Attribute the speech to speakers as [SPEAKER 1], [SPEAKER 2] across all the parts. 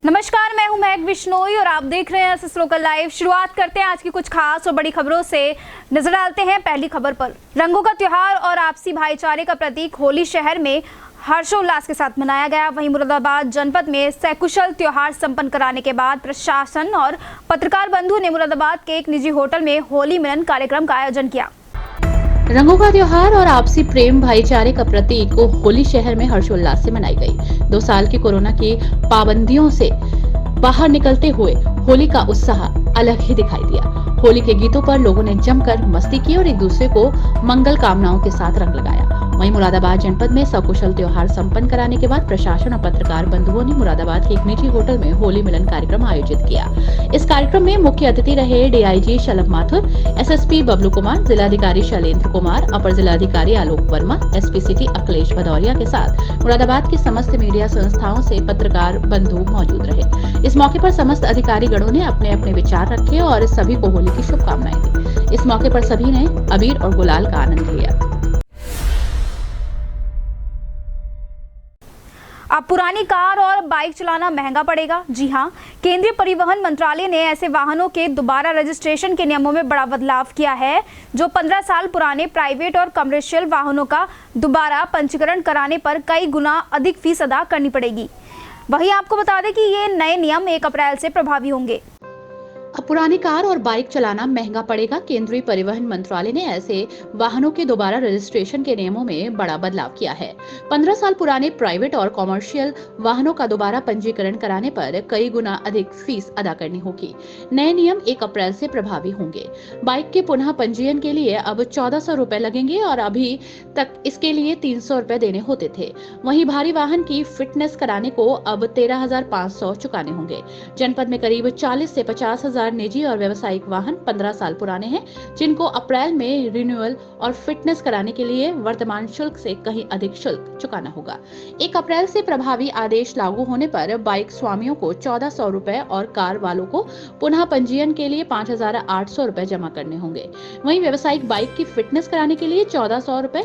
[SPEAKER 1] नमस्कार, मैं हूं महक बिश्नोई और आप देख रहे हैं एसएस लोकल लाइव। शुरुआत करते हैं आज की कुछ खास और बड़ी खबरों से। नजर डालते हैं पहली खबर पर। रंगों का त्योहार और आपसी भाईचारे का प्रतीक होली शहर में हर्षोल्लास के साथ मनाया गया। वहीं मुरादाबाद जनपद में सकुशल त्योहार संपन्न कराने के बाद प्रशासन और पत्रकार बंधु ने मुरादाबाद के एक निजी होटल में होली मिलन कार्यक्रम का आयोजन किया।
[SPEAKER 2] रंगों का त्योहार और आपसी प्रेम भाईचारे का प्रतीक होली शहर में हर्षोल्लास से मनाई गई। 2 साल की कोरोना की पाबंदियों से बाहर निकलते हुए होली का उत्साह अलग ही दिखाई दिया। होली के गीतों पर लोगों ने जमकर मस्ती की और एक दूसरे को मंगल कामनाओं के साथ रंग लगाया। वहीं मुरादाबाद जनपद में सकुशल त्योहार संपन्न कराने के बाद प्रशासन और पत्रकार बंधुओं ने मुरादाबाद के एक निजी होटल में होली मिलन कार्यक्रम आयोजित किया। इस कार्यक्रम में मुख्य अतिथि रहे डीआईजी शलभ माथुर, एसएसपी बबलू कुमार, जिलाधिकारी शैलेंद्र कुमार, अपर जिलाधिकारी आलोक वर्मा, एसपी सिटी अखिलेश भदौरिया के साथ मुरादाबाद की समस्त मीडिया संस्थाओं से पत्रकार बंधु मौजूद रहे। इस मौके पर समस्त अधिकारी गणों ने अपने अपने विचार रखे और सभी को होली की शुभकामनाएं दी। इस मौके पर सभी ने अबीर और गुलाल का आनंद लिया।
[SPEAKER 1] अब पुरानी कार और बाइक चलाना महंगा पड़ेगा। जी हां, केंद्रीय परिवहन मंत्रालय ने ऐसे वाहनों के दोबारा रजिस्ट्रेशन के नियमों में बड़ा बदलाव किया है। जो 15 साल पुराने प्राइवेट और कमर्शियल वाहनों का दोबारा पंजीकरण कराने पर कई गुना अधिक फीस अदा करनी पड़ेगी। वहीं आपको बता दें कि ये नए नियम 1 अप्रैल से प्रभावी होंगे।
[SPEAKER 2] अब पुरानी कार और बाइक चलाना महंगा पड़ेगा। केंद्रीय परिवहन मंत्रालय ने ऐसे वाहनों के दोबारा रजिस्ट्रेशन के नियमों में बड़ा बदलाव किया है। 15 साल पुराने प्राइवेट और कॉमर्शियल वाहनों का दोबारा पंजीकरण कराने पर कई गुना अधिक फीस अदा करनी होगी। नए नियम 1 अप्रैल से प्रभावी होंगे। बाइक के पुनः पंजीयन के लिए अब 1400 रुपए लगेंगे और अभी तक इसके लिए 300 रुपए देने होते थे। वहीं भारी वाहन की फिटनेस कराने को अब 13,500 चुकाने होंगे। जनपद में करीब 40 से 50,000 निजी और व्यवसायिक वाहन 15 साल पुराने हैं, जिनको अप्रैल में रिन्यूअल और फिटनेस कराने के लिए वर्तमान शुल्क से कहीं अधिक शुल्क चुकाना होगा। 1 अप्रैल से प्रभावी आदेश लागू होने पर बाइक स्वामियों को 1400 रुपए और कार वालों को पुनः पंजीयन के लिए 5,800 रुपए जमा करने होंगे। वहीं व्यवसायिक बाइक की फिटनेस कराने के लिए 1400 रुपए,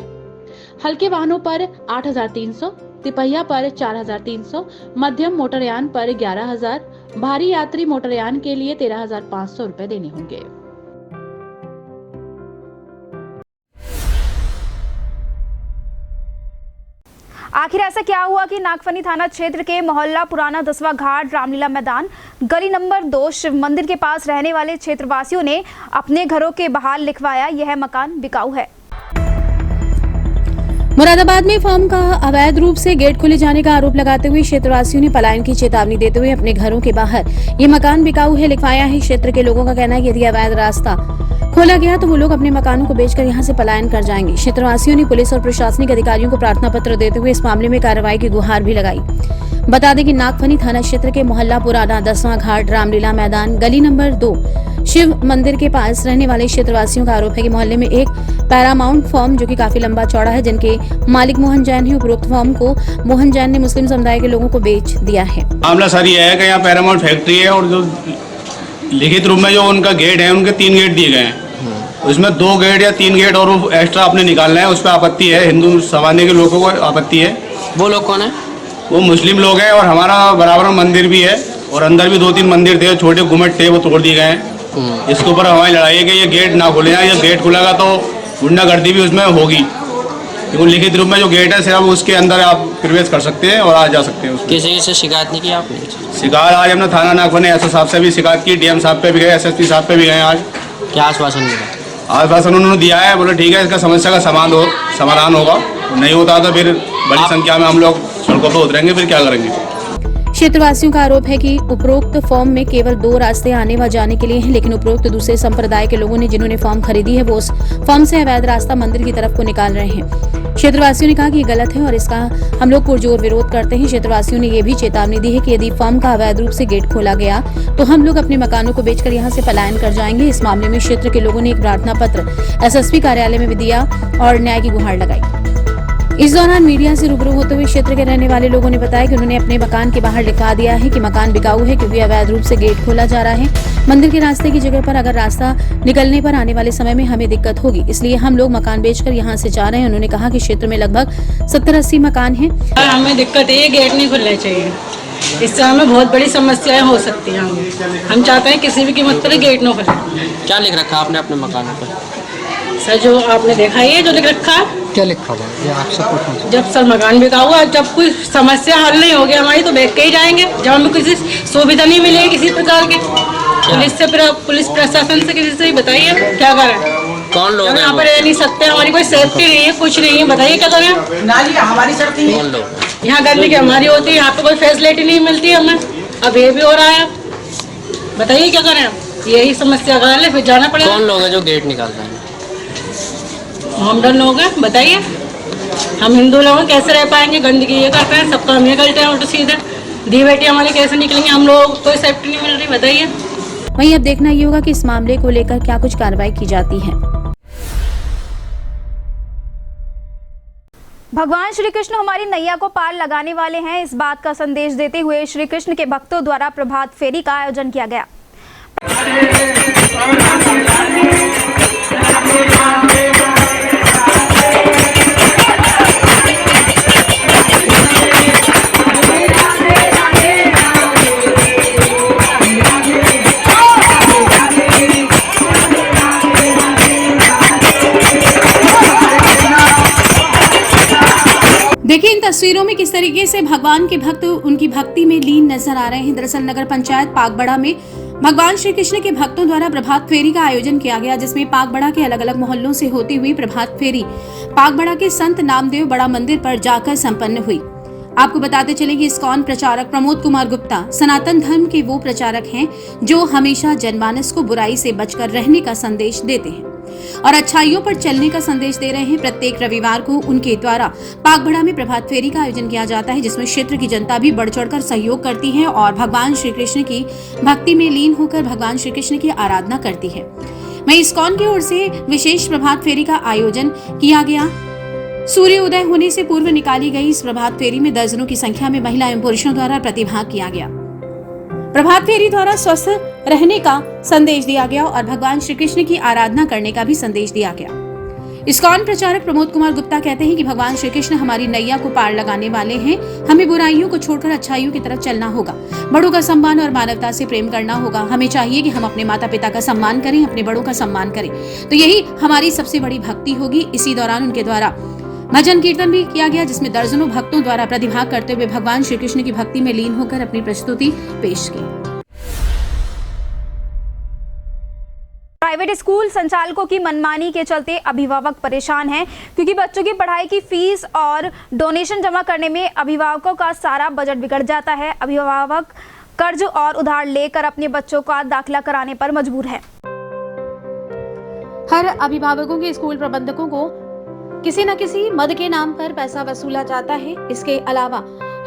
[SPEAKER 2] हल्के वाहनों पर 8,300, तिपहिया पर 4,300, मध्यम मोटरयान पर 11,000, भारी यात्री मोटरयान के लिए 13,500 रुपए देने होंगे।
[SPEAKER 1] आखिर ऐसा क्या हुआ कि नागफनी थाना क्षेत्र के मोहल्ला पुराना 10वां घाट रामलीला मैदान गली नंबर 2 शिव मंदिर के पास रहने वाले क्षेत्रवासियों ने अपने घरों के बाहर लिखवाया यह मकान बिकाऊ है।
[SPEAKER 3] मुरादाबाद में फर्म का अवैध रूप से गेट खोले जाने का आरोप लगाते हुए क्षेत्रवासियों ने पलायन की चेतावनी देते हुए अपने घरों के बाहर ये मकान बिकाऊ है लिखवाया है। क्षेत्र के लोगों का कहना है कि यदि अवैध रास्ता खोला गया तो वो लोग अपने मकानों को बेचकर यहां से पलायन कर जाएंगे। क्षेत्रवासियों ने पुलिस और प्रशासनिक अधिकारियों को प्रार्थना पत्र देते हुए इस मामले में कार्रवाई की गुहार भी लगाई। बता दें कि नागफनी थाना क्षेत्र के मोहल्ला पुराना 10वां घाट रामलीला मैदान गली नंबर 2 शिव मंदिर के पास रहने वाले क्षेत्रवासियों का आरोप है कि मोहल्ले में एक पैरामाउंट फॉर्म जो कि काफी लंबा चौड़ा है, जिनके मालिक मोहन जैन है, उपरोक्त फॉर्म को मोहन जैन ने मुस्लिम समुदाय के लोगों को बेच दिया है।
[SPEAKER 4] मामला सर ये है कि यहाँ पैरामाउंट फैक्ट्री है और जो लिखित रूप में जो उनका गेट है, उनके 3 गेट दिए गए हैं। उसमें 2 गेट या 3 गेट और एक्स्ट्रा आपने निकालना है, उस पर आपत्ति है। हिंदू समाज के लोगों को आपत्ति है। वो लोग कौन है? वो मुस्लिम लोग हैं और हमारा बराबर मंदिर भी है और अंदर भी 2-3 मंदिर थे, छोटे गुम्बद थे, वो तोड़ दिए गए हैं। इसके ऊपर हमारी लड़ाई है कि ये गेट ना खोले जाए। ये गेट खुलेगा तो गुंडागर्दी भी उसमें होगी, क्योंकि लिखित रूप में जो गेट है सिर्फ उसके अंदर आप प्रवेश कर सकते हैं और आ जा सकते हैं।
[SPEAKER 5] किसी से शिकायत नहीं की आपने?
[SPEAKER 4] शिकायत आज हमने थाना नागफनी एसओ साहब से भी शिकायत की, डीएम साहब पे भी गए, एसएसपी साहब पे भी गए। आज
[SPEAKER 5] क्या आश्वासन मिला?
[SPEAKER 4] आश्वासन उन्होंने दिया है, बोले ठीक है इसका समस्या का समाधान होगा। नहीं होता तो फिर बड़ी संख्या में हम लोग सड़कों पर उतरेंगे। फिर क्या करेंगे?
[SPEAKER 3] क्षेत्रवासियों का आरोप है कि उपरोक्त फॉर्म में केवल 2 रास्ते आने व जाने के लिए हैं, लेकिन उपरोक्त दूसरे संप्रदाय के लोगों ने जिन्होंने फॉर्म खरीदी है वो उस फॉर्म से अवैध रास्ता मंदिर की तरफ को निकाल रहे हैं। क्षेत्रवासियों ने कहा कि ये गलत है और इसका हम लोग पुरजोर विरोध करते हैं। क्षेत्रवासियों ने ये भी चेतावनी दी है कि यदि फॉर्म का अवैध रूप से गेट खोला गया तो हम लोग अपने मकानों को बेचकर यहाँ से पलायन कर जाएंगे। इस मामले में क्षेत्र के लोगों ने एक प्रार्थना पत्र एसएसपी कार्यालय में भी दिया और न्याय की गुहार लगाई। इस दौरान मीडिया से रूबरू होते हुए क्षेत्र के रहने वाले लोगों ने बताया कि उन्होंने अपने मकान के बाहर लिखवा दिया है कि मकान बिकाऊ है, क्योंकि अवैध रूप से गेट खोला जा रहा है। मंदिर के रास्ते की जगह पर अगर रास्ता निकलने पर आने वाले समय में हमें दिक्कत होगी, इसलिए हम लोग मकान बेचकर यहाँ से जा रहे हैं। उन्होंने कहा कि क्षेत्र में लगभग 70-80 मकान हैं।
[SPEAKER 6] हमें दिक्कत है, गेट नहीं खुलना चाहिए। इससे हमें बहुत बड़ी समस्याएं हो सकती हैं। हम चाहते हैं किसी भी कीमत पर गेट न खुले।
[SPEAKER 5] क्या लिख रखा आपने अपने मकानों पर?
[SPEAKER 6] सर जो आपने देखा ही है जो लिख रखा है,
[SPEAKER 7] क्या लिखा हुआ है ये आपसे पूछना?
[SPEAKER 6] जब सर मकान बिका हुआ, जब कोई समस्या हल नहीं होगी हमारी तो बेच के ही जाएंगे। जब हमें किसी सुविधा नहीं मिलेगी किसी प्रकार की, पुलिस प्रशासन से किसी से ही बताइए क्या करें।
[SPEAKER 5] कौन लोग हैं
[SPEAKER 6] यहाँ
[SPEAKER 5] वो?
[SPEAKER 6] पर रह नहीं सकते, हमारी कोई सेफ्टी नहीं है, कुछ नहीं है, बताइए क्या करें। नाली हमारी सेफ्टी नहीं
[SPEAKER 5] कौन
[SPEAKER 6] है,
[SPEAKER 5] लोग हैं?
[SPEAKER 6] यहाँ गंदगी हमारी होती है, यहाँ पे कोई फैसिलिटी नहीं मिलती हमें। अब ये भी हो रहा है, बताइए क्या करें। यही समस्या का है, फिर जाना पड़ेगा।
[SPEAKER 5] कौन लोग हैं जो गेट निकाल रहे हैं?
[SPEAKER 6] मोमडन लोग हैं, बताइए हम हिंदू लोग कैसे रह पाएंगे। गंदगी ये करते हैं, सबका हम ये करते हैं उल्टे सीधे। दी बेटी हमारी कैसे निकलेंगे, हम लोग कोई सेफ्टी नहीं मिल रही, बताइए।
[SPEAKER 3] वहीं अब देखना ये होगा कि इस मामले को लेकर क्या कुछ कार्रवाई की जाती है।
[SPEAKER 1] भगवान श्री कृष्ण हमारी नैया को पार लगाने वाले हैं, इस बात का संदेश देते हुए श्री कृष्ण के भक्तों द्वारा प्रभात फेरी का आयोजन किया गया।
[SPEAKER 3] देखिए इन तस्वीरों में किस तरीके से भगवान के भक्त उनकी भक्ति में लीन नजर आ रहे हैं। दरअसल नगर पंचायत पाकबड़ा में भगवान श्री कृष्ण के भक्तों द्वारा प्रभात फेरी का आयोजन किया गया, जिसमें पाकबड़ा के अलग अलग मोहल्लों से होती हुई प्रभात फेरी पाकबड़ा के संत नामदेव बड़ा मंदिर पर जाकर संपन्न हुई। आपको बताते चले कि इस्कॉन प्रचारक प्रमोद कुमार गुप्ता सनातन धर्म के वो प्रचारक हैं जो हमेशा जनमानस को बुराई से बचकर रहने का संदेश देते हैं और अच्छाइयों पर चलने का संदेश दे रहे हैं। प्रत्येक रविवार को उनके द्वारा पाकबड़ा में प्रभात फेरी का आयोजन किया जाता है, जिसमें क्षेत्र की जनता भी बढ़ चढ़कर सहयोग करती है और भगवान श्री कृष्ण की भक्ति में लीन होकर भगवान श्री कृष्ण की आराधना करती है। वहीं इस्कॉन की ओर से विशेष प्रभात फेरी का आयोजन किया गया। सूर्य उदय होने से पूर्व निकाली गई इस प्रभात फेरी में दर्जनों की संख्या में महिला एवं पुरुषों द्वारा प्रतिभाग किया गया। प्रभात फेरी द्वारा स्वस्थ रहने का संदेश दिया गया और भगवान श्री कृष्ण की आराधना करने का भी संदेश दिया गया। इस्कॉन प्रचारक प्रमोद कुमार गुप्ता कहते हैं कि भगवान श्री कृष्ण हमारी नैया को पार लगाने वाले हैं। हमें बुराइयों को छोड़कर अच्छाइयों की तरफ चलना होगा, बड़ों का सम्मान और मानवता से प्रेम करना होगा। हमें चाहिए कि हम अपने माता पिता का सम्मान करें, अपने बड़ों का सम्मान करें, तो यही हमारी सबसे बड़ी भक्ति होगी। इसी दौरान उनके द्वारा भजन कीर्तन भी किया गया, जिसमें दर्जनों भक्तों द्वारा प्रतिभाग करते हुए भगवान श्री कृष्ण की भक्ति में लीन होकर अपनी प्रस्तुति पेश की।
[SPEAKER 1] प्राइवेट स्कूल संचालकों की मनमानी के चलते अभिभावक परेशान हैं, क्योंकि बच्चों की पढ़ाई की फीस और डोनेशन जमा करने में अभिभावकों का सारा बजट बिगड़ जाता है। अभिभावक कर्ज और उधार लेकर अपने बच्चों का दाखिला कराने पर मजबूर है।
[SPEAKER 3] हर अभिभावकों के स्कूल प्रबंधकों को किसी न किसी मद के नाम पर पैसा वसूला जाता है। इसके अलावा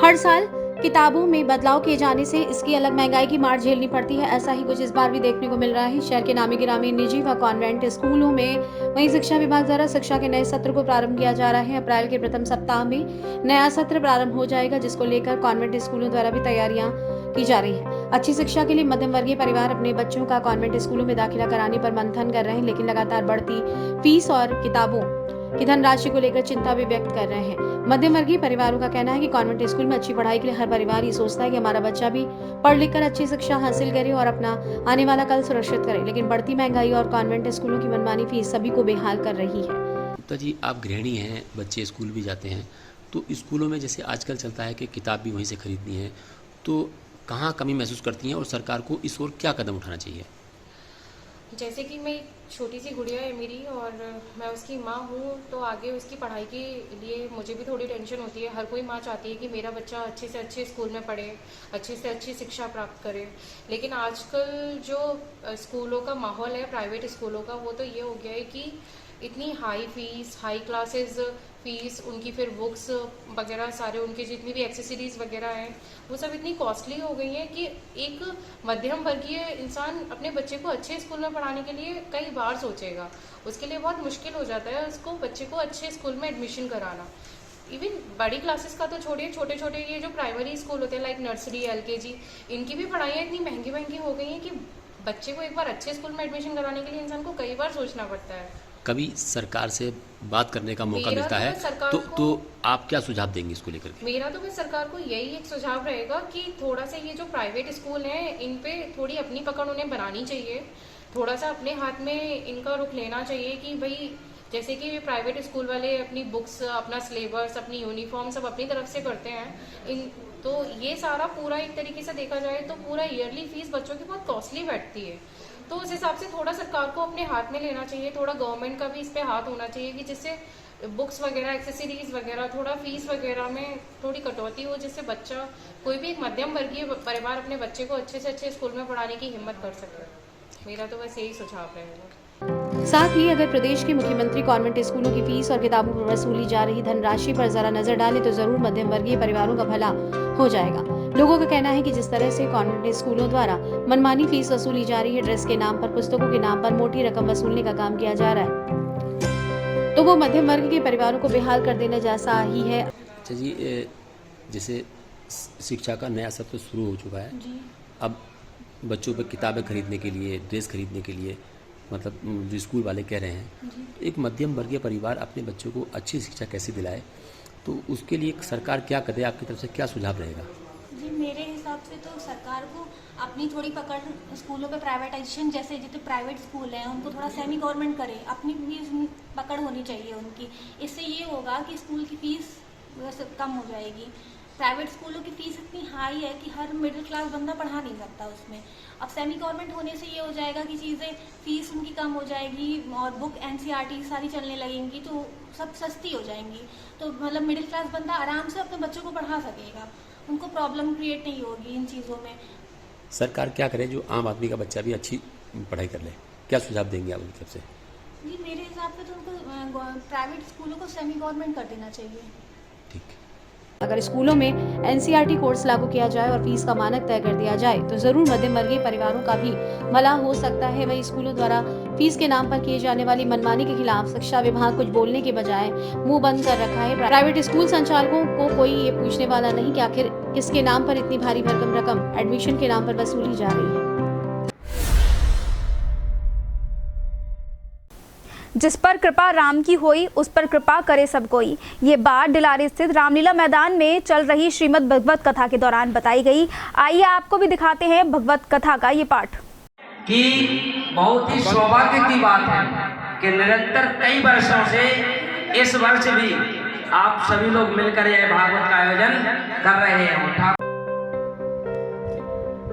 [SPEAKER 3] हर साल किताबों में बदलाव किए जाने से इसकी अलग महंगाई की मार झेलनी पड़ती है। ऐसा ही कुछ इस बार भी देखने को मिल रहा है। शहर के नामी गिरामी निजी व कॉन्वेंट स्कूलों में वहीं शिक्षा विभाग द्वारा शिक्षा के नए सत्र को प्रारंभ किया जा रहा है। अप्रैल के प्रथम सप्ताह में नया सत्र प्रारंभ हो जाएगा, जिसको लेकर कॉन्वेंट स्कूलों द्वारा भी तैयारियां की जा रही है। अच्छी शिक्षा के लिए मध्यम वर्गीय परिवार अपने बच्चों का कॉन्वेंट स्कूलों में दाखिला कराने पर मंथन कर रहे हैं, लेकिन लगातार बढ़ती फीस और किताबों की धनराशि को लेकर चिंता भी व्यक्त कर रहे हैं। मध्यम वर्गीय परिवारों का कहना है कि कॉन्वेंट स्कूल में अच्छी पढ़ाई के लिए हर परिवार ये सोचता है कि हमारा बच्चा भी पढ़ लिख कर अच्छी शिक्षा हासिल करे और अपना आने वाला कल सुरक्षित करे, लेकिन बढ़ती महंगाई और कॉन्वेंट स्कूलों की मनमानी फीस सभी को बेहाल कर रही है।
[SPEAKER 8] गुप्ता जी, आप गृहिणी हैं, बच्चे स्कूल भी जाते हैं, तो स्कूलों में जैसे आजकल चलता है कि किताब भी वहीं से खरीदनी है, तो कहाँ कमी महसूस करती हैं और सरकार को इस ओर क्या कदम उठाना चाहिए?
[SPEAKER 9] जैसे कि मैं छोटी सी गुड़िया है मेरी और मैं उसकी माँ हूँ, तो आगे उसकी पढ़ाई के लिए मुझे भी थोड़ी टेंशन होती है। हर कोई माँ चाहती है कि मेरा बच्चा अच्छे से अच्छे स्कूल में पढ़े, अच्छे से अच्छी शिक्षा प्राप्त करे, लेकिन आजकल जो स्कूलों का माहौल है प्राइवेट स्कूलों का, वो तो ये हो गया है कि इतनी high fees, high classes fees, उनकी फिर बुक्स वगैरह सारे उनके जितनी भी एक्सेसरीज वगैरह हैं वो सब इतनी कॉस्टली हो गई हैं कि एक मध्यम वर्गीय इंसान अपने बच्चे को अच्छे स्कूल में पढ़ाने के लिए कई बार सोचेगा। उसके लिए बहुत मुश्किल हो जाता है उसको बच्चे को अच्छे स्कूल में एडमिशन कराना। इवन बड़ी क्लासेस का तो छोड़िए, छोटे छोटे ये जो प्राइमरी स्कूल होते हैं लाइक नर्सरी, LKG, इनकी भी पढ़ाइयाँ इतनी महंगी महंगी हो गई हैं कि बच्चे को एक बार अच्छे स्कूल में एडमिशन कराने के लिए इंसान को कई बार सोचना पड़ता है।
[SPEAKER 8] कभी सरकार से बात करने का मौका
[SPEAKER 9] मेरा
[SPEAKER 8] मिलता
[SPEAKER 9] तो
[SPEAKER 8] है
[SPEAKER 9] सरकार
[SPEAKER 8] तो आप क्या सुझाव देंगे इसको लेकर के?
[SPEAKER 9] मेरा तो बस सरकार को यही एक सुझाव रहेगा कि थोड़ा सा ये जो प्राइवेट स्कूल हैं इन पे थोड़ी अपनी पकड़ उन्हें बनानी चाहिए, थोड़ा सा अपने हाथ में इनका रुख लेना चाहिए कि भाई जैसे कि प्राइवेट स्कूल वाले अपनी बुक्स, अपना सिलेबस, अपनी यूनिफॉर्म सब अपनी तरफ से करते हैं, तो ये सारा पूरा एक तरीके से देखा जाए तो पूरा ईयरली फीस बच्चों की बहुत कॉस्टली बैठती है। तो उस हिसाब से थोड़ा सरकार को अपने हाथ में लेना चाहिए, थोड़ा गवर्नमेंट का भी इस पे हाथ होना चाहिए कि जिससे बुक्स वगैरह, एक्सेसरीज वगैरह, थोड़ा फीस वगैरह में थोड़ी कटौती हो, जिससे बच्चा, कोई भी एक मध्यम वर्गीय परिवार अपने बच्चे को अच्छे से अच्छे स्कूल में पढ़ाने की हिम्मत कर सके। मेरा तो बस यही सुझाव रहेगा।
[SPEAKER 3] साथ ही अगर प्रदेश के मुख्यमंत्री कॉन्वेंट स्कूलों की फीस और किताबों पर वसूली जा रही धनराशि पर जरा नजर डालें तो जरूर मध्यम वर्गीय परिवारों का भला हो जाएगा। लोगों का कहना है कि जिस तरह से कॉन्वेंट स्कूलों द्वारा मनमानी फीस वसूली जा रही है, ड्रेस के नाम पर, पुस्तकों के नाम पर मोटी रकम वसूलने का काम किया जा रहा है, तो वो मध्यम वर्ग के परिवारों को बेहाल कर देने जैसा ही है।
[SPEAKER 8] अच्छा जी, जैसे शिक्षा का नया सत्र शुरू हो चुका है, अब बच्चों पर किताबें खरीदने के लिए, ड्रेस खरीदने के लिए, मतलब जो स्कूल वाले कह रहे हैं, एक मध्यम वर्गीय परिवार अपने बच्चों को अच्छी शिक्षा कैसे दिलाए, तो उसके लिए सरकार क्या करे, आपकी तरफ से क्या सुझाव रहेगा?
[SPEAKER 10] जी, मेरे हिसाब से तो सरकार को अपनी थोड़ी पकड़ स्कूलों पे प्राइवेटाइजेशन, जैसे जितने प्राइवेट स्कूल हैं उनको थोड़ा सेमी गवर्नमेंट करे, अपनी भी पकड़ होनी चाहिए उनकी। इससे ये होगा कि स्कूल की फीस कम हो जाएगी। प्राइवेट स्कूलों की फीस इतनी हाई है कि हर मिडिल क्लास बंदा पढ़ा नहीं सकता उसमें। अब सेमी गवर्नमेंट होने से ये हो जाएगा कि चीज़ें, फीस उनकी कम हो जाएगी और बुक NCERT सारी चलने लगेंगी तो सब सस्ती हो जाएंगी, तो मतलब मिडिल क्लास बंदा आराम से अपने बच्चों को पढ़ा सकेगा, उनको प्रॉब्लम क्रिएट नहीं होगी इन चीज़ों में।
[SPEAKER 8] सरकार क्या करे जो आम आदमी का बच्चा भी अच्छी पढ़ाई कर ले, क्या सुझाव देंगे आप उनकी तरफ से?
[SPEAKER 10] जी, मेरे हिसाब से तो उनको प्राइवेट स्कूलों को सेमी गवर्नमेंट कर देना चाहिए।
[SPEAKER 8] ठीक।
[SPEAKER 3] अगर स्कूलों में NCERT कोर्स लागू किया जाए और फीस का मानक तय कर दिया जाए तो जरूर मध्यम वर्गीय परिवारों का भी भला हो सकता है। वहीं स्कूलों द्वारा फीस के नाम पर किए जाने वाली मनमानी के खिलाफ शिक्षा विभाग कुछ बोलने के बजाय मुंह बंद कर रखा है। प्राइवेट स्कूल संचालकों को कोई ये पूछने वाला नहीं कि आखिर किसके नाम पर इतनी भारी भरकम रकम एडमिशन के नाम पर वसूली जा रही है।
[SPEAKER 1] जिस पर कृपा राम की होई उस पर कृपा करे सब कोई। ये बात डिलारी स्थित रामलीला मैदान में चल रही श्रीमद् भगवत कथा के दौरान बताई गई। आइए आपको भी दिखाते हैं भगवत कथा का ये पाठ।
[SPEAKER 11] कि बहुत ही सौभाग्य की बात है कि निरंतर कई वर्षों से इस वर्ष भी आप सभी लोग मिलकर यह भागवत का आयोजन कर रहे हैं।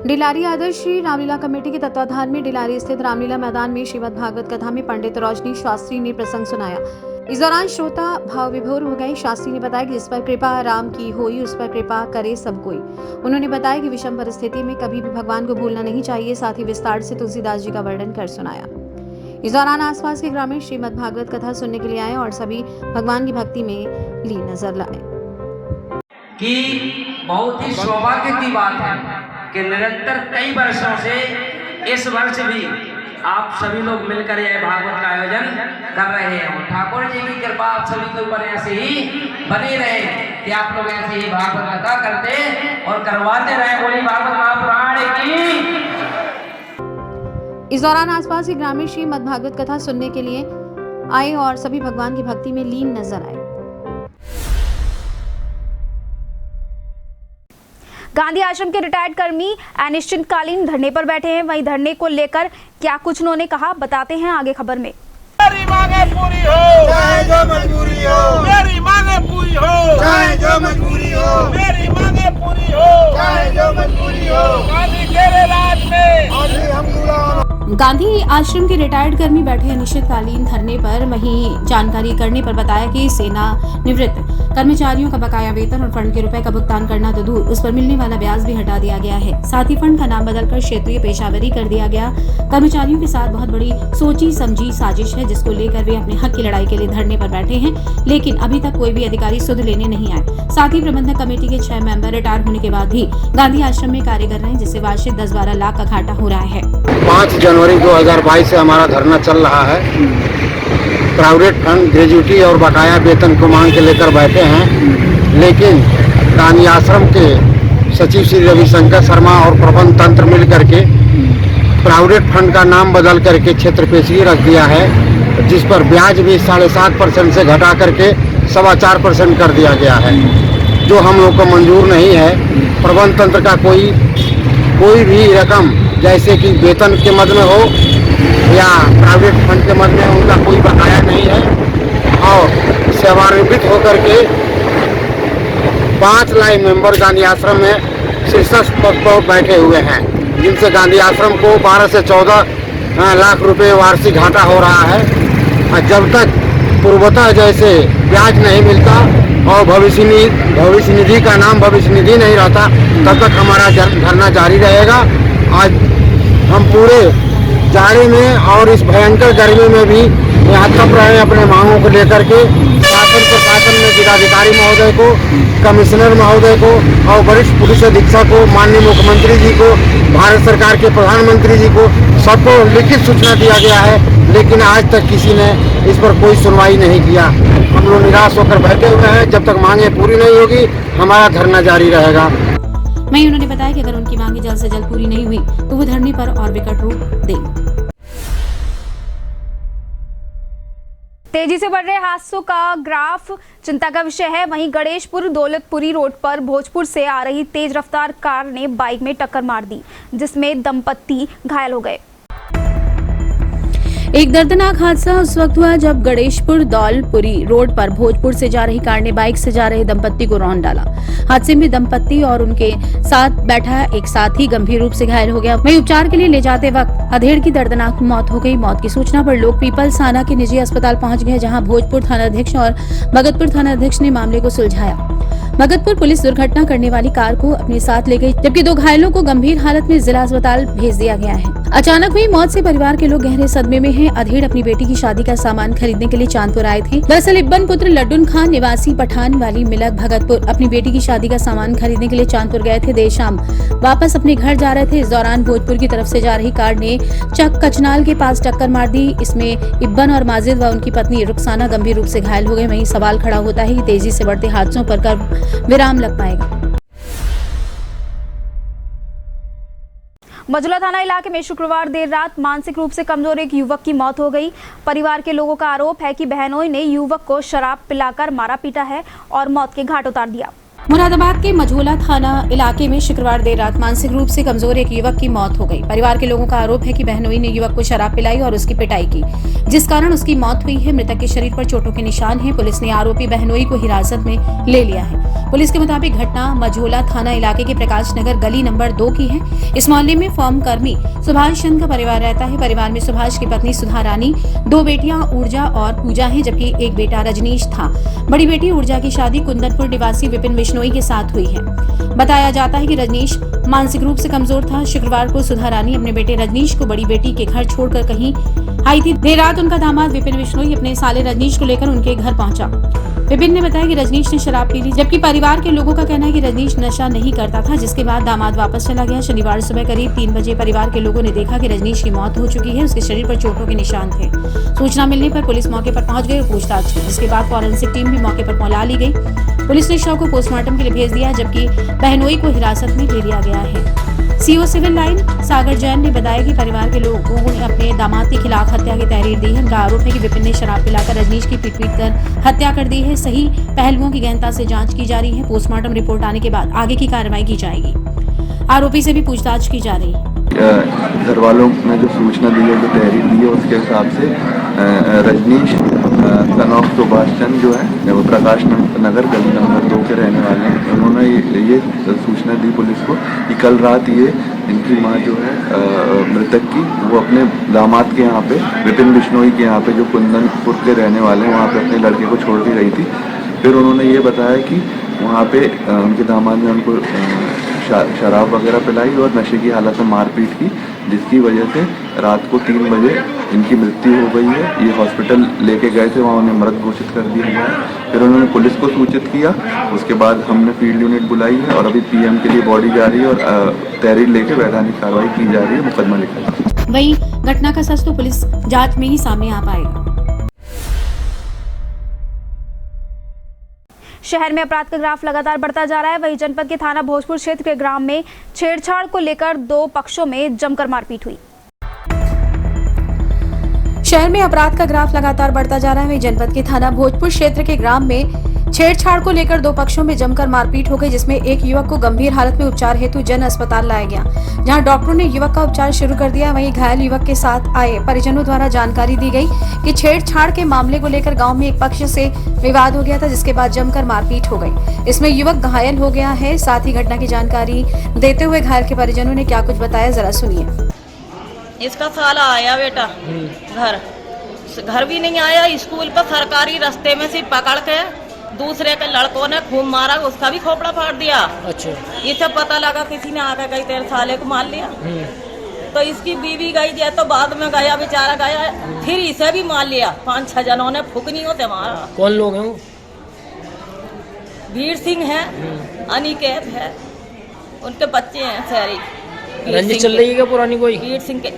[SPEAKER 3] डिलारी आदर्श श्री रामलीला कमेटी के तत्वाधान में डिलारी स्थित रामलीला मैदान में श्रीमद् भागवत कथा में पंडित रौशनी शास्त्री ने प्रसंग सुनाया। इस दौरान श्रोता भाव विभोर हो गए। शास्त्री ने बताया कि जिस पर कृपा राम की होई उस पर कृपा करे सब कोई। उन्होंने बताया कि विषम परिस्थिति में कभी भी भगवान को भूलना नहीं चाहिए। साथ ही विस्तार से तुलसीदास जी का वर्णन कर सुनाया। इस दौरान आसपास के ग्रामीण श्रीमद् भागवत कथा सुनने के लिए आए और सभी भगवान की भक्ति में लीन नजर लाए।
[SPEAKER 11] कि बहुत ही सौभाग्य की बात है कि निरंतर कई वर्षों से इस वर्ष भी आप सभी लोग मिलकर यह भागवत का आयोजन कर रहे हैं। ठाकुर जी की कृपा आप सभी के ऊपर ऐसे ही बनी रहे कि आप लोग ऐसे ही भागवत कथा करते और करवाते रहे। बोली भागवत महापुराण की।
[SPEAKER 3] इस दौरान आसपास के ग्रामीण श्रीमद् भागवत कथा सुनने के लिए आए और सभी भगवान की भक्ति में लीन नजर आए।
[SPEAKER 1] गांधी आश्रम के रिटायर्ड कर्मी अनिश्चितकालीन धरने पर बैठे हैं। वहीं धरने को लेकर क्या कुछ उन्होंने कहा, बताते हैं आगे खबर में।
[SPEAKER 12] मेरी मांगे पूरी हो, चाहे जो मजबूरी हो। मेरी मांगे पूरी हो, चाहे जो मजबूरी हो। मेरी मांगे पूरी हो, चाहे जो मजबूरी हो। गांधी तेरे राज में हम
[SPEAKER 3] गांधी आश्रम के रिटायर्ड कर्मी बैठे अनिश्चितकालीन धरने पर। वहीं जानकारी करने पर बताया कि सेना निवृत्त कर्मचारियों का बकाया वेतन और फंड के रुपए का भुगतान करना तो दूर, उस पर मिलने वाला ब्याज भी हटा दिया गया है। साथ ही फंड का नाम बदलकर क्षेत्रीय पेशावरी कर दिया गया। कर्मचारियों के साथ बहुत बड़ी सोची समझी साजिश है, जिसको लेकर वे अपने हक की लड़ाई के लिए धरने पर बैठे हैं, लेकिन अभी तक कोई भी अधिकारी सुध लेने नहीं आए। साथ ही प्रबंधक कमेटी के 6 मेंबर रिटायर होने के बाद भी गांधी आश्रम में कार्य कर रहे हैं, जिससे वार्षिक 10-12 लाख का घाटा हो रहा है।
[SPEAKER 7] 5 जनवरी 2022 से हमारा धरना चल रहा है। प्राइवेट फंड, ग्रेजुटी और बकाया वेतन को मांग के लेकर बैठे हैं, लेकिन गांधी आश्रम के सचिव श्री रविशंकर शर्मा और प्रबंध तंत्र मिल करके प्राइवेट फंड का नाम बदल करके क्षेत्र पेशगी रख दिया है जिस पर ब्याज भी 7.5% से घटा करके 4.25% कर दिया गया है, जो हम लोग को मंजूर नहीं है। प्रबंध तंत्र का कोई भी रकम, जैसे कि वेतन के मद में हो या प्राइवेट फंड के मद में हो, उनका कोई बकाया नहीं है। और सेवानिवृत्त होकर के 5 लाख मेंबर गांधी आश्रम में शीर्षस्थ पद पर बैठे हुए हैं, जिनसे गांधी आश्रम को 12 से 14 लाख रुपए वार्षिक घाटा हो रहा है। जब तक पूर्वतः जैसे ब्याज नहीं मिलता और भविष्य निधि का नाम भविष्य निधि नहीं रहता, तब तक हमारा धरना जारी रहेगा। आज हम पूरे जाड़े में और इस भयंकर गर्मी में भी यहाँ तप रहे हैं अपने मांगों को लेकर के। शासन प्रशासन में जिलाधिकारी महोदय को, कमिश्नर महोदय को और वरिष्ठ पुलिस अधीक्षक को, माननीय मुख्यमंत्री जी को, भारत सरकार के प्रधानमंत्री जी को, सबको लिखित सूचना दिया गया है, लेकिन आज तक किसी ने इस पर कोई सुनवाई नहीं किया। हम लोग निराश होकर बैठे हुए हैं। जब तक मांगे पूरी नहीं होगी, हमारा धरना जारी रहेगा।
[SPEAKER 3] वहीं उन्होंने बताया कि अगर उनकी मांगे जल्द से जल्द पूरी नहीं हुई तो वो धरने पर और विकट रूप देंगे।
[SPEAKER 1] तेजी से बढ़ रहे हादसों का ग्राफ चिंता का विषय है। वहीं गणेशपुर दौलतपुरी रोड पर भोजपुर से आ रही तेज रफ्तार कार ने बाइक में टक्कर मार दी, जिसमें दंपत्ति घायल हो गए।
[SPEAKER 3] एक दर्दनाक हादसा उस वक्त हुआ जब गणेशपुर दौलतपुरी रोड पर भोजपुर से जा रही कार ने बाइक से जा रहे दंपत्ति को रौंद डाला। हादसे में दंपत्ति और उनके साथ बैठा एक साथी गंभीर रूप से घायल हो गया। वहीं उपचार के लिए ले जाते वक्त अधेड़ की दर्दनाक मौत हो गई। मौत की सूचना पर लोग पीपल्स थाना के निजी अस्पताल पहुंच गए, जहां भोजपुर थानाध्यक्ष और भगतपुर थानाध्यक्ष ने मामले को सुलझाया। भगतपुर पुलिस दुर्घटना करने वाली कार को अपने साथ ले गई, जबकि 2 घायलों को गंभीर हालत में जिला अस्पताल भेज दिया गया है। अचानक हुई मौत से परिवार के लोग गहरे सदमे में हैं। अधेड़ अपनी बेटी की शादी का सामान खरीदने के लिए चांदपुर आए थे। दरअसल इब्बन पुत्र लड्डून खान निवासी पठान वाली मिलक भगतपुर अपनी बेटी की शादी का सामान खरीदने के लिए चांदपुर गए थे। देर शाम वापस अपने घर जा रहे थे। इस दौरान भोजपुर की तरफ से जा रही कार ने चक कचनाल के पास टक्कर मार दी। इसमें इब्बन और माजिद व उनकी पत्नी रुखसाना गंभीर रूप से घायल हो गए। वहीं सवाल खड़ा होता है कि तेजी से बढ़ते हादसों पर कब विराम लग पाएगा।
[SPEAKER 1] मजुला थाना इलाके में शुक्रवार देर रात मानसिक रूप से कमजोर एक युवक की मौत हो गई। परिवार के लोगों का आरोप है कि बहनोई ने युवक को शराब पिलाकर मारा पीटा है और मौत के घाट उतार दिया।
[SPEAKER 3] मुरादाबाद के मझोला थाना इलाके में शुक्रवार देर रात मानसिक रूप से कमजोर एक युवक की मौत हो गई। परिवार के लोगों का आरोप है कि बहनोई ने युवक को शराब पिलाई और उसकी पिटाई की, जिस कारण उसकी मौत हुई है। मृतक के शरीर पर चोटों के निशान हैं। पुलिस ने आरोपी बहनोई को हिरासत में ले लिया है। पुलिस के मुताबिक घटना मझोला थाना इलाके के प्रकाश नगर गली नंबर 2 की है। इस मोहल्ले में फॉर्म कर्मी सुभाष चंद का परिवार रहता है। परिवार में सुभाष की पत्नी सुधा रानी, 2 बेटियां ऊर्जा और पूजा है, जबकि एक बेटा रजनीश था। बड़ी बेटी ऊर्जा की शादी कुंदनपुर निवासी विपिन बिश्नोई के साथ हुई है। बताया जाता है कि रजनीश मानसिक रूप से कमजोर था। शुक्रवार को सुधा रानी अपने बेटे रजनीश को बड़ी बेटी के घर छोड़कर कहीं आई थी। देर रात उनका दामाद विपिन बिश्नोई अपने साले रजनीश को लेकर उनके घर पहुंचा। विपिन ने बताया कि रजनीश ने शराब पी ली, जबकि परिवार के लोगों का कहना है कि रजनीश नशा नहीं करता था, जिसके बाद दामाद वापस चला गया। शनिवार सुबह करीब 3 बजे परिवार के लोगों ने देखा कि रजनीश की मौत हो चुकी है। उसके शरीर पर चोटों के निशान थे। सूचना मिलने पर पुलिस मौके पर पहुंच गई और पूछताछ की, जिसके बाद फॉरेंसिक टीम भी मौके पर बुला ली गई। पुलिस ने शव को पोस्टमार्टम के लिए भेज दिया, जबकि बहनोई को हिरासत में ले लिया गया है। CO civil line Sagar Jain ने बताया कि परिवार के लोगों ने अपने दामाद के खिलाफ हत्या की तहरीर दी है। उनका आरोप है कि विपिन ने शराब पिलाकर रजनीश की पीट कर हत्या कर दी है। सही पहलुओं की गहनता से जांच की जा रही है। पोस्टमार्टम रिपोर्ट आने के बाद आगे की कार्रवाई की जाएगी। आरोपी से भी पूछताछ की जा रही है।
[SPEAKER 13] घर वालों ने जो सूचना दी है, जो तहरीर दी है, उसके हिसाब से रजनीश सन ऑफ सुभाष चंद जो है वो प्रकाश नगर गली नंबर 2 के रहने वाले हैं। उन्होंने ये सूचना दी पुलिस को कि कल रात ये इनकी मां जो है मृतक की, वो अपने दामाद के यहाँ पे विपिन बिश्नोई के यहाँ पे जो कुंदनपुर के रहने वाले हैं, वहाँ पे अपने लड़के को छोड़ के गई थी। फिर उन्होंने ये बताया कि वहाँ पे उनके दामाद ने उनको शराब वगैरह पिलाई और नशे की हालत में मारपीट की, जिसकी वजह से रात को 3 बजे इनकी मृत्यु हो गई है। ये हॉस्पिटल लेके गए थे, वहाँ उन्हें मृत घोषित कर दिया गया है। फिर उन्होंने पुलिस को सूचित किया। उसके बाद हमने फील्ड यूनिट बुलाई है और अभी पीएम के लिए बॉडी जा रही है और तहरीर लेके वैधानिक कार्रवाई की जा रही है, मुकदमा लिखा जा रहा है।
[SPEAKER 3] वहीं घटना का सच तो पुलिस जांच में ही सामने आ पाएगा।
[SPEAKER 1] शहर में अपराध का ग्राफ लगातार बढ़ता जा रहा है। वहीं जनपद के थाना भोजपुर क्षेत्र के ग्राम में छेड़छाड़ को लेकर 2 पक्षों में जमकर मारपीट हुई।
[SPEAKER 3] शहर में अपराध का ग्राफ लगातार बढ़ता जा रहा है। वहीं जनपद के थाना भोजपुर क्षेत्र के ग्राम में छेड़छाड़ को लेकर दो पक्षों में जमकर मारपीट हो गई, जिसमें एक युवक को गंभीर हालत में उपचार हेतु जन अस्पताल लाया गया, जहां डॉक्टरों ने युवक का उपचार शुरू कर दिया। वहीं घायल युवक के साथ आए परिजनों द्वारा जानकारी दी गई कि छेड़छाड़ के मामले को लेकर गांव में एक पक्ष से विवाद हो गया था, जिसके बाद जमकर मारपीट हो गई। इसमें युवक घायल हो गया है। साथ ही घटना की जानकारी देते हुए घायल के परिजनों ने क्या कुछ बताया, जरा सुनिए।
[SPEAKER 14] इसका साला आया बेटा घर भी नहीं आया, स्कूल पर सरकारी रास्ते में से पकड़ के दूसरे के लड़कों ने खूब मारा, उसका भी खोपड़ा फाड़ दिया। अच्छा, ये सब पता लगा किसी ने आकर गई तेरे साले को मार लिया। तो इसकी बीवी गई दिया, तो बाद में गया बेचारा गया, फिर इसे भी मार लिया। 5-6 जनों ने फुकनी होते मारा।
[SPEAKER 15] कौन लोग हैं वो?
[SPEAKER 14] वीर सिंह है, अनिकेत है, उनके बच्चे हैं सारे।
[SPEAKER 15] रंजिश चल रही है क्या पुरानी कोई?
[SPEAKER 14] वीर सिंह के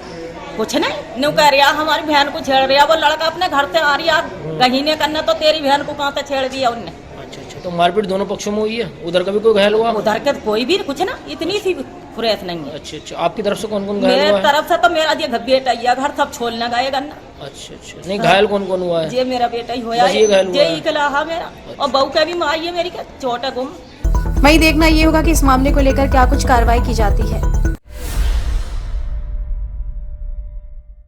[SPEAKER 14] कुछ नहीं, न्यू कह रिया हमारी बहन को छेड़ रिया, वो लड़का अपने घर से आ रिया, कहीं ने करना तो तेरी बहन को कहाँ से छेड़ दिया उनने।
[SPEAKER 15] अच्छा, तो मारपीट दोनों पक्षों में हुई है? उधर का भी कोई घायल हुआ?
[SPEAKER 14] उधर के कोई भी कुछ ना, इतनी सी फुरेस नहीं है।
[SPEAKER 15] अच्छा, आपकी तरफ से कौन कौन घायल हुआ है?
[SPEAKER 14] मेरे तरफ से तो मेरा ये बेटा ही घर सब छोड़ने गए गन्ना।
[SPEAKER 15] अच्छा, नहीं घायल कौन कौन हुआ है?
[SPEAKER 14] ये मेरा बेटा ही होया, ये इकलाहा मेरा, और बहू का भी मारी है मेरी, चोट गुम।
[SPEAKER 3] वहीं देखना ये होगा कि इस मामले को लेकर क्या कुछ कार्रवाई की जाती है।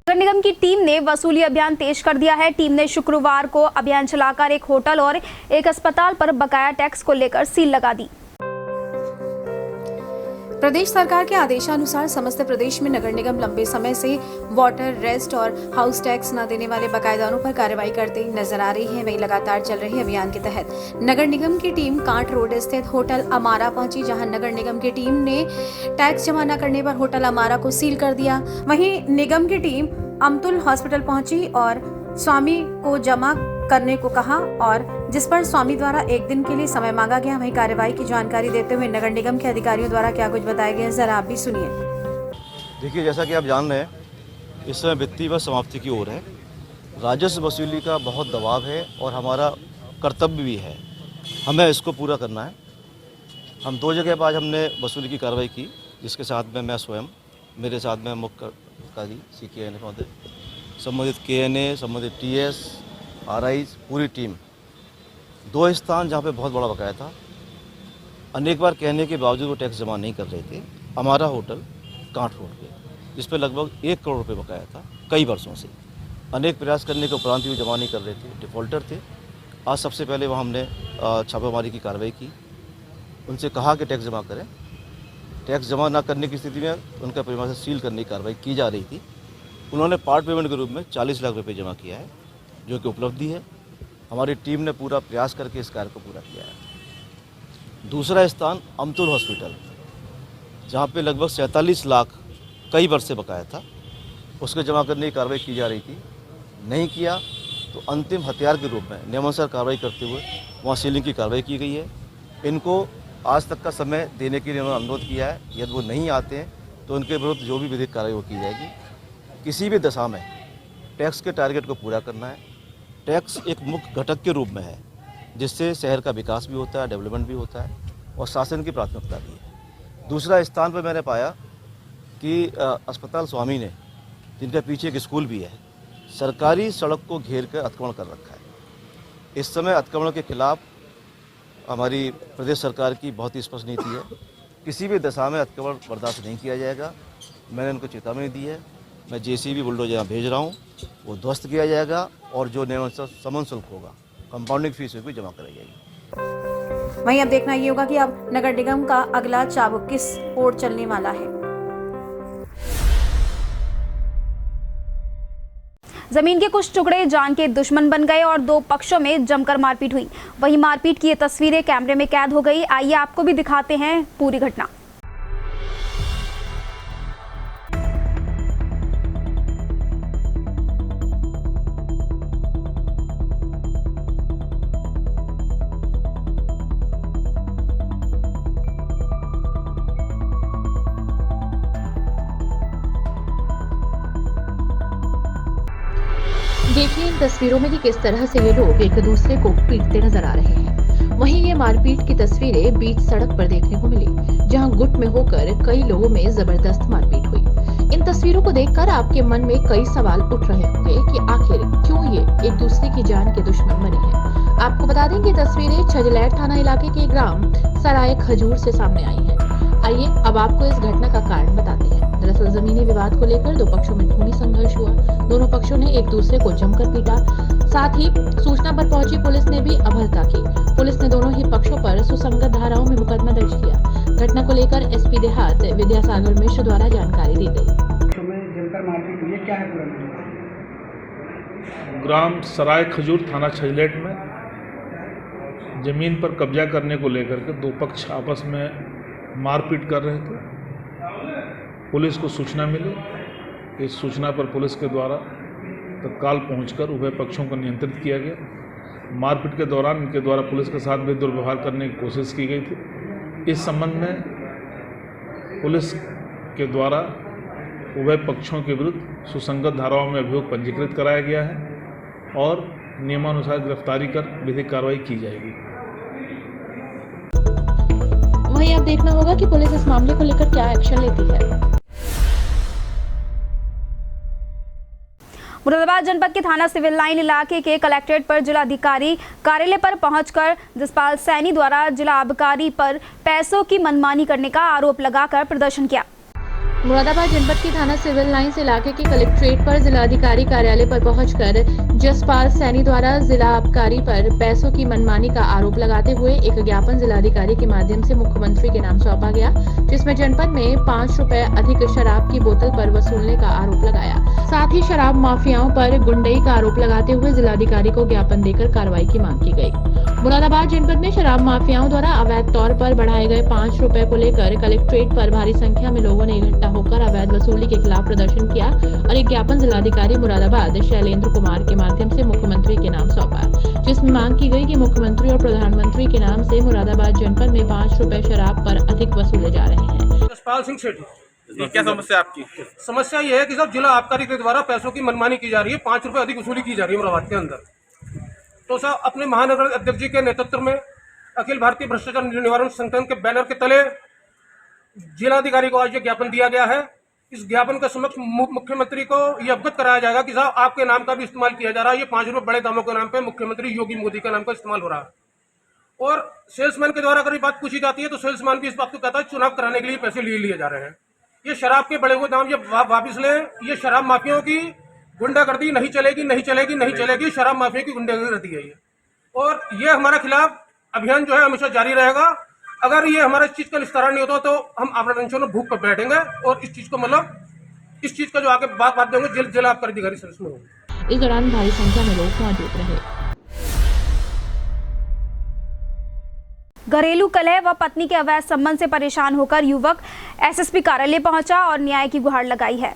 [SPEAKER 1] नगर निगम की टीम ने वसूली अभियान तेज कर दिया है। टीम ने शुक्रवार को अभियान चलाकर एक होटल और एक अस्पताल पर बकाया टैक्स को लेकर सील लगा दी।
[SPEAKER 3] प्रदेश सरकार के आदेशानुसार समस्त प्रदेश में नगर निगम लंबे समय से वाटर, रेस्ट और हाउस टैक्स न देने वाले बकायेदारों पर कार्रवाई करते नजर आ रही है। वहीं लगातार चल रहे अभियान के तहत नगर निगम की टीम कांट रोड स्थित होटल अमारा पहुंची, जहां नगर निगम की टीम ने टैक्स जमा न करने पर होटल अमारा को सील कर दिया। वहीं निगम की टीम अमतुल हॉस्पिटल पहुंची और स्वामी को जमा करने को कहा, और जिस पर स्वामी द्वारा एक दिन के लिए समय मांगा गया। वहीं कार्रवाई की जानकारी देते हुए नगर निगम के अधिकारियों द्वारा क्या कुछ बताया गया, जरा आप भी सुनिए।
[SPEAKER 16] देखिए, जैसा कि आप जान रहे हैं, इस समय वित्तीय वर्ष समाप्ति की ओर है। राजस्व वसूली का बहुत दबाव है और हमारा कर्तव्य भी है, हमें इसको पूरा करना है। हम 2 जगह पर आज हमने वसूली की कार्रवाई की, जिसके साथ में मैं स्वयं, मेरे साथ में मुख्य अधिकारी CKN महोदय, संबंधित KNA, संबंधित TS, RI, पूरी टीम। 2 स्थान जहाँ पे बहुत बड़ा बकाया था, अनेक बार कहने के बावजूद वो टैक्स जमा नहीं कर रहे थे। हमारा होटल कांट रोड पे, जिस पे लगभग 1 करोड़ रुपए बकाया था कई वर्षों से। अनेक प्रयास करने के उपरांत भी वो जमा नहीं कर रहे थे, डिफ़ॉल्टर थे। आज सबसे पहले वहाँ हमने छापेमारी की कार्रवाई की, उनसे कहा कि टैक्स जमा करें। टैक्स जमा ना करने की स्थिति में उनका परिवार से सील करने की कार्रवाई की जा रही थी। उन्होंने पार्ट पेमेंट के रूप में 40 लाख रुपए जमा किया है, जो कि उपलब्धि है। हमारी टीम ने पूरा प्रयास करके इस कार्य को पूरा किया है। दूसरा स्थान अमतुल हॉस्पिटल, जहाँ पे लगभग 47 लाख कई वर्ष से बकाया था, उसको जमा करने की कार्रवाई की जा रही थी। नहीं किया तो अंतिम हथियार के रूप में नियमानुसार कार्रवाई करते हुए वहाँ सीलिंग की कार्रवाई की गई है। इनको आज तक का समय देने के लिए उन्होंने अनुरोध किया है। यदि वो नहीं आते हैं तो उनके विरुद्ध जो भी विधिक कार्रवाई वो की जाएगी। किसी भी दशा में टैक्स के टारगेट को पूरा करना है। टैक्स एक मुख्य घटक के रूप में है, जिससे शहर का विकास भी होता है, डेवलपमेंट भी होता है और शासन की प्राथमिकता भी है। दूसरा स्थान पर मैंने पाया कि अस्पताल स्वामी ने, जिनके पीछे एक स्कूल भी है, सरकारी सड़क को घेर कर अतिक्रमण कर रखा है। इस समय अतिक्रमण के खिलाफ हमारी प्रदेश सरकार की बहुत ही स्पष्ट नीति है। किसी भी दशा में अतिक्रमण बर्दाश्त नहीं किया जाएगा। मैंने उनको चेतावनी दी है। मैं JCB बुलडोजर यहाँ भेज रहा हूँ, वो ध्वस्त किया जाएगा और जो नियमानुसार समन शुल्क होगा, कंपाउंडिंग फीस भी जमा कराई जाएगी।
[SPEAKER 3] वहीं अब देखना ये होगा कि अब नगर निगम का अगला चाबुक किस ओर चलने वाला है।
[SPEAKER 1] जमीन के कुछ टुकड़े जान के दुश्मन बन गए और 2 पक्षों में जमकर मारपीट हुई। वहीं मारपीट की ये तस्वीरें कैमरे में कैद हो गई। आइए आपको भी दिखाते हैं पूरी घटना।
[SPEAKER 2] देखिए इन तस्वीरों में कि किस तरह से ये लोग एक दूसरे को पीटते नजर आ रहे हैं। वहीं ये मारपीट की तस्वीरें बीच सड़क पर देखने को मिली, जहां गुट में होकर कई लोगों में जबरदस्त मारपीट हुई। इन तस्वीरों को देखकर आपके मन में कई सवाल उठ रहे होंगे कि आखिर क्यों ये एक दूसरे की जान के दुश्मन बने हैं। आपको बता दें कि तस्वीरें छजलैठ थाना इलाके के ग्राम सराय खजूर से सामने आई हैं। आइए अब आपको इस घटना का कारण बताते हैं। दरअसल जमीनी विवाद को लेकर दो पक्षों में खूनी संघर्ष हुआ। दोनों पक्षों ने एक दूसरे को जमकर पीटा। साथ ही सूचना पर पहुंची पुलिस ने भी अभद्रता की। पुलिस ने दोनों ही पक्षों पर सुसंगत धाराओं में मुकदमा दर्ज किया। घटना को लेकर एसपी देहात विद्यासागर मिश्र द्वारा जानकारी दी गई।
[SPEAKER 17] ग्राम सराय खजूर थाना छजलेट में जमीन पर कब्जा करने को लेकर के दो पक्ष आपस में मारपीट कर रहे थे। पुलिस को सूचना मिली। इस सूचना पर पुलिस के द्वारा तत्काल पहुंचकर उभय पक्षों को नियंत्रित किया गया। मारपीट के दौरान इनके द्वारा पुलिस के साथ भी दुर्व्यवहार करने की कोशिश की गई थी। इस संबंध में पुलिस के द्वारा उभय पक्षों के विरुद्ध सुसंगत धाराओं में अभियोग पंजीकृत कराया गया है और नियमानुसार गिरफ्तारी कर विधिक कार्रवाई की जाएगी।
[SPEAKER 2] वहीं अब देखना होगा कि पुलिस इस मामले को लेकर क्या एक्शन लेती है।
[SPEAKER 1] मुरादाबाद जनपद के थाना सिविल लाइन इलाके के कलेक्ट्रेट पर जिलाधिकारी कार्यालय पर पहुंचकर जसपाल सैनी द्वारा जिला आबकारी पर पैसों की मनमानी करने का आरोप लगाकर प्रदर्शन किया।
[SPEAKER 2] मुरादाबाद जनपद के थाना सिविल लाइंस इलाके के कलेक्ट्रेट पर जिलाधिकारी कार्यालय पर पहुंचकर जसपाल सैनी द्वारा जिला आबकारी पर पैसों की मनमानी का आरोप लगाते हुए एक ज्ञापन जिलाधिकारी के माध्यम से मुख्यमंत्री के नाम सौंपा गया, जिसमें जनपद में 5 रुपए अधिक शराब की बोतल पर वसूलने का आरोप लगाया। साथ ही शराब माफियाओं पर गुंडई का आरोप लगाते हुए जिलाधिकारी को ज्ञापन देकर कार्रवाई की मांग की गई। मुरादाबाद जनपद में शराब माफियाओं द्वारा अवैध तौर पर बढ़ाए गए 5 रुपए को लेकर कलेक्ट्रेट पर भारी संख्या में लोगों ने इकट्ठा होकर अवैध वसूली के खिलाफ प्रदर्शन किया और एक ज्ञापन जिलाधिकारी मुरादाबाद शैलेंद्र कुमार के माध्यम से मुख्यमंत्री के नाम सौंपा, जिसमें मांग की गई कि मुख्यमंत्री और प्रधानमंत्री के नाम से मुरादाबाद जनपद में 5 रुपए शराब पर अधिक वसूले जा रहे हैं।
[SPEAKER 18] जसपाल सिंह सेठी, क्या समस्या आपकी? समस्या ये है कि सब जिला आबकारी के द्वारा पैसों की मनमानी की जा रही है, 5 रुपए अधिक वसूली की जा रही है मुरादाबाद के अंदर। तो सर अपने महानगर अध्यक्ष जी के नेतृत्व में अखिल भारतीय भ्रष्टाचार निवारण संगठन के बैनर के तले जिलाधिकारी को आज ये ज्ञापन दिया गया है। इस ज्ञापन के समक्ष मुख्यमंत्री को ये अवगत कराया जाएगा कि साहब आपके नाम का भी इस्तेमाल किया जा रहा है। ये 5 रुपए बड़े दामों के नाम पे मुख्यमंत्री योगी मोदी का नाम का इस्तेमाल हो रहा है। और सेल्समैन के द्वारा अगर ये बात पूछी जाती है तो सेल्समैन भी इस बात को कहता है चुनाव कराने के लिए पैसे लिए जा रहे हैं। ये शराब के बढ़े हुए दाम ये वापिस लें। ये शराब माफियाओं की गुंडागर्दी नहीं चलेगी, नहीं चलेगी, नहीं चलेगी। शराब माफिया की गुंडागर्दी है ये, और ये हमारे खिलाफ अभियान जो है हमेशा जारी रहेगा। अगर ये हमारा इस चीज का निस्तारण नहीं होता तो हम अपराध में भूख पर बैठेंगे और इस चीज को मतलब इस चीज का जो आगे बात देंगे जिला आबकारी अधिकारी सर्विस में होंगे।
[SPEAKER 2] इस दौरान भारी संख्या में लोग मौजूद रहे।
[SPEAKER 1] घरेलू कलह व पत्नी के अवैध संबंध से परेशान होकर युवक एसएसपी कार्यालय पहुंचा और न्याय की गुहार लगाई है।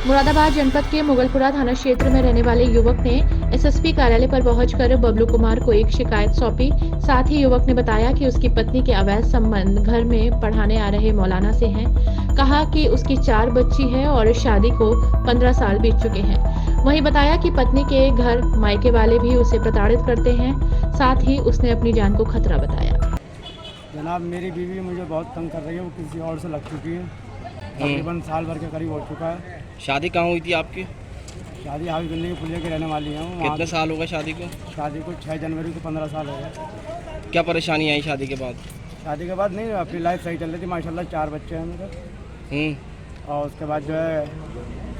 [SPEAKER 2] मुरादाबाद जनपद के मुगलपुरा थाना क्षेत्र में रहने वाले युवक ने एसएसपी कार्यालय पर पहुंचकर बबलू कुमार को एक शिकायत सौंपी। साथ ही युवक ने बताया कि उसकी पत्नी के अवैध संबंध घर में पढ़ाने आ रहे मौलाना से हैं। कहा कि उसकी 4 बच्ची है और शादी को 15 साल बीत चुके हैं। वहीं बताया कि पत्नी के घर मायके वाले भी उसे प्रताड़ित करते हैं। साथ ही उसने अपनी जान को खतरा बताया।
[SPEAKER 19] जनाब मेरी बीवी मुझे बहुत तंग कर रही है, वो किसी और से लग चुकी है। तकरीबन साल भर के करीब हो चुका है।
[SPEAKER 5] शादी कहाँ हुई थी आपकी?
[SPEAKER 19] शादी हावी दिल्ली के पुलिया के रहने वाली है।
[SPEAKER 5] कितने साल हो गए शादी को?
[SPEAKER 19] शादी को 6 जनवरी को 15 साल हो गए।
[SPEAKER 5] क्या परेशानी आई शादी के बाद?
[SPEAKER 19] शादी के बाद नहीं, अपनी लाइफ सही चल रही थी माशाल्लाह। 4 बच्चे हैं मेरे। और उसके बाद जो है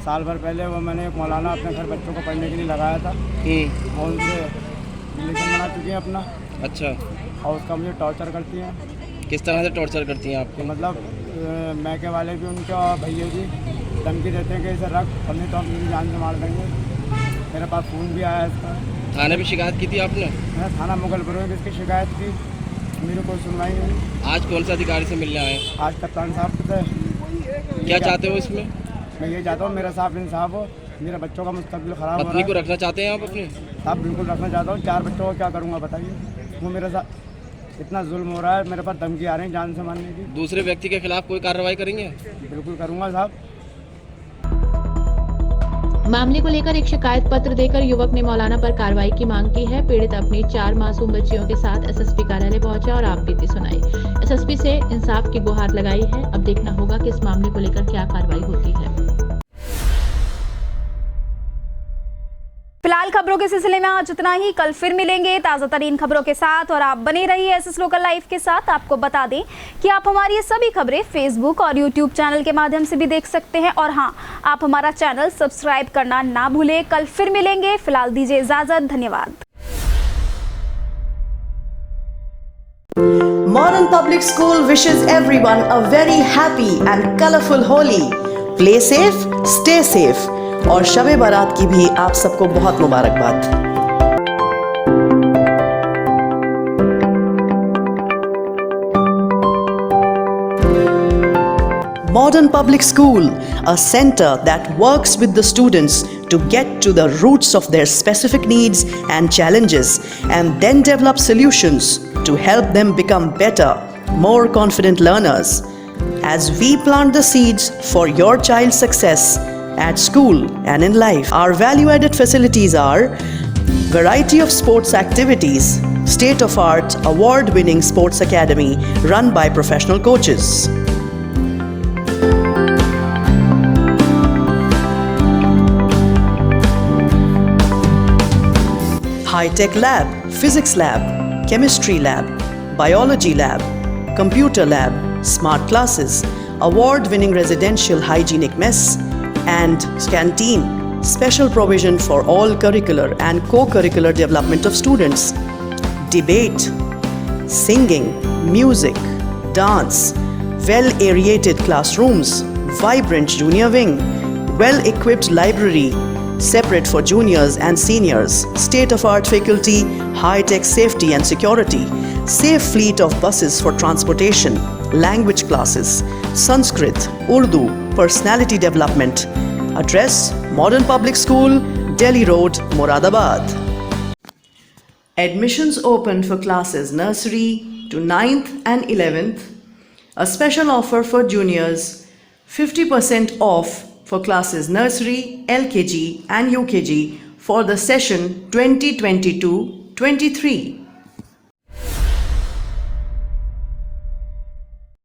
[SPEAKER 19] साल भर पहले वो मैंने एक मौलाना अपने घर बच्चों को पढ़ने के लिए लगाया था और उनसे रिलेशन बना चुकी हैं अपना।
[SPEAKER 5] अच्छा।
[SPEAKER 19] और उसका मुझे टॉर्चर करती हैं।
[SPEAKER 5] किस तरह से टॉर्चर करती हैं आपको?
[SPEAKER 19] मतलब मैके वाले भी उनके और भैया जी धमकी देते हैं कि इसे रख, हमने तो अपनी जान से मार देंगे। मेरे पास फ़ोन भी आया इसका।
[SPEAKER 5] थाने भी शिकायत की थी आपने?
[SPEAKER 19] मैं थाना मुगलपुरा में इसकी शिकायत की, मेरे को सुनवाई नहीं।
[SPEAKER 5] आज कौन से अधिकारी से मिलने आए?
[SPEAKER 19] आज कप्तान साहब से।
[SPEAKER 5] क्या चाहते हो इसमें?
[SPEAKER 19] मैं ये चाहता हूँ मेरा साफ इंसाफ हो, मेरे बच्चों का मुस्तकबिल ख़राब हो रहा है।
[SPEAKER 5] पत्नी को रखना चाहते हैं आप अपनी?
[SPEAKER 19] साहब बिल्कुल रखना चाहता हूँ। 4 बच्चों को क्या करूँगा बताइए। वो मेरे साथ इतना जुल्म हो रहा है, मेरे पास धमकी आ रही है जान से मारने की।
[SPEAKER 5] दूसरे व्यक्ति के खिलाफ कोई कार्रवाई करेंगे?
[SPEAKER 19] बिल्कुल करूँगा साहब।
[SPEAKER 2] मामले को लेकर एक शिकायत पत्र देकर युवक ने मौलाना पर कार्रवाई की मांग की है। पीड़ित अपनी 4 मासूम बच्चियों के साथ एसएसपी कार्यालय पहुंचा और आपबीती सुनाई। एसएसपी से इंसाफ की गुहार लगाई है। अब देखना होगा कि इस मामले को लेकर क्या कार्रवाई होती है।
[SPEAKER 1] खबरों के सिलसिले में आज इतना ही। कल फिर मिलेंगे ताज़ा तरीन खबरों के साथ और आप बने रहिए एसएस लोकल लाइव के साथ। आपको बता दें कि आप हमारी ये सभी खबरें फेसबुक और यूट्यूब चैनल के माध्यम से भी देख सकते हैं और हाँ, आप हमारा चैनल सब्सक्राइब करना ना भूलें। कल फिर मिलेंगे, फिलहाल दीजिए इजाजत। धन्यवाद।
[SPEAKER 20] Modern Public School wishes everyone a very happy and colorful Holi. Play safe, stay safe. और शबे बारात की भी आप सबको बहुत मुबारकबाद। Modern Public School, a center that works with the students to get to the roots of their specific needs and challenges and then develop solutions to help them become better, more confident learners. As we plant the seeds for your child's success at school and in life, our value-added facilities are variety of sports activities, state-of-art, award-winning sports academy run by professional coaches. High-tech lab, physics lab, chemistry lab, biology lab, computer lab, smart classes, award-winning residential hygienic mess, and canteen. Special provision for all curricular and co-curricular development of students. Debate, singing, music, dance, well-aerated classrooms, vibrant junior wing, well-equipped library, separate for juniors and seniors, state-of-art faculty, high-tech safety and security, safe fleet of buses for transportation, language classes, Sanskrit, Urdu, personality development. Address: Modern Public School, Delhi Road, Moradabad. Admissions open for classes nursery to 9th and 11th. A special offer for juniors, 50% off for classes nursery, LKG and UKG for the session 2022-23.